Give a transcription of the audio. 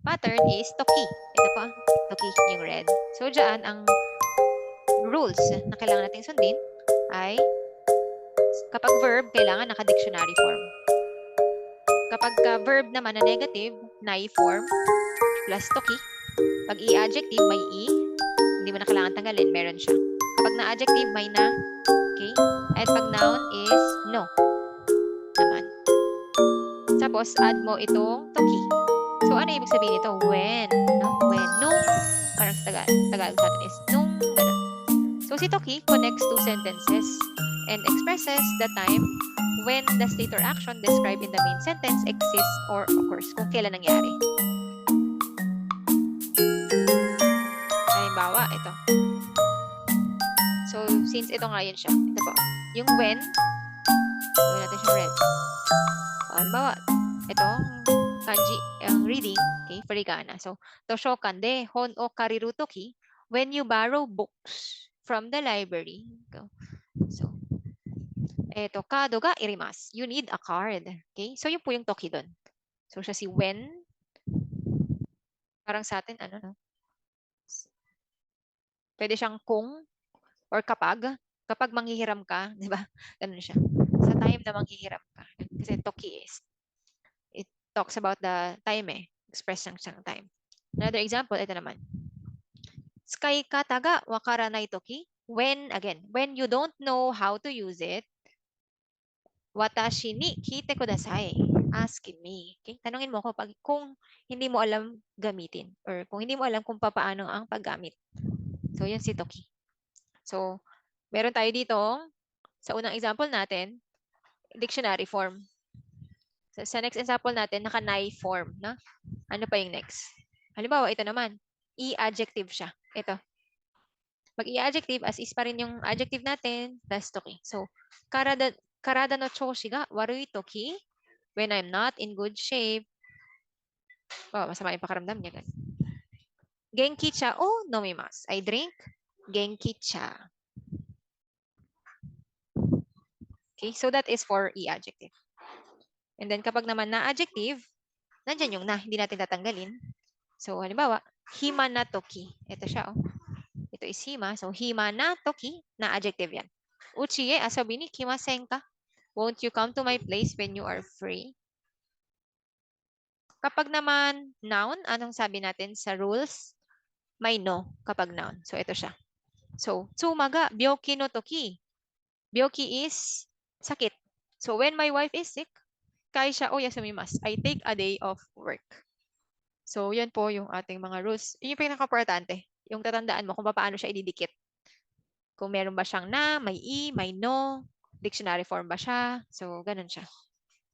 pattern is toki. Ito po, toki, yung red. So, dyan, ang rules na kailangan natin sundin ay kapag verb, kailangan naka-dictionary form. Kapag verb naman na negative, nai form plus toki. Pag i-adjective, may i. Hindi mo na kailangan tanggalin, meron siya. Kapag na-adjective, may na. Okay? At pag noun is no. Naman. Tapos, add mo itong toki. So, ano ibig sabihin ito? When. No? When. Nung. Parang sa Tagalog sa atin is nung. Ganun. So, si toki connects two sentences and expresses the time when the state or action described in the main sentence exists or occurs. Kung kailan nangyari. Halimbawa, ito. So, since ito nga yun siya. Ito po. Yung when, gawin natin siyang red. Halimbawa, ito, kanji, ang reading, okay, furigana. So, toshokan de hon o kariru toki, when you borrow books from the library. So, ito, kado ga irimasu. You need a card. Okay? So, yun po yung toki doon. So, siya si when. Parang sa atin, ano, no? Pwede siyang kung or kapag. Kapag manghihiram ka, di ba? Ganun siya. Sa time na manghihiram ka. Kasi toki is, it talks about the time eh. Express ng time. Another example, ito naman. Tsukai kata ga wakaranai toki. When, again, when you don't know how to use it, watashi ni kite kudasai. Ask me. Okay? Tanungin mo ko kung hindi mo alam gamitin or kung hindi mo alam kung paano ang paggamit. So, yun si toki. So, meron tayo dito, sa unang example natin, dictionary form. So, sa next example natin, naka-nai form. Na? Ano pa yung next? Halimbawa, ito naman. I-adjective siya. Ito. Pag i-adjective, as is pa rin yung adjective natin, plus toki. So, karada no choshi ga warui toki, when I'm not in good shape, masama yung pakaramdam niya. Genki cha o nomimasu. I drink genki cha. Okay, so that is for i-adjective. And then kapag naman na-adjective, nandyan yung na, hindi natin tatanggalin. So, halimbawa, hima na toki. Ito siya, oh. Ito is hima. So, hima na toki, na-adjective yan. Uchiye asobi ni kimasen ka? Won't you come to my place when you are free? Kapag naman noun, anong sabi natin sa rules? May no kapag noun. So, ito siya. So, tsumaga, byoki no toki. Byoki is sakit. So, when my wife is sick, kaisha o yasumimasu. I take a day off work. So, yan po yung ating mga rules. Yun yung pinaka-importante. Yung tatandaan mo kung paano siya ididikit. Kung meron ba siyang na, may i, may no, dictionary form ba siya. So, ganun siya.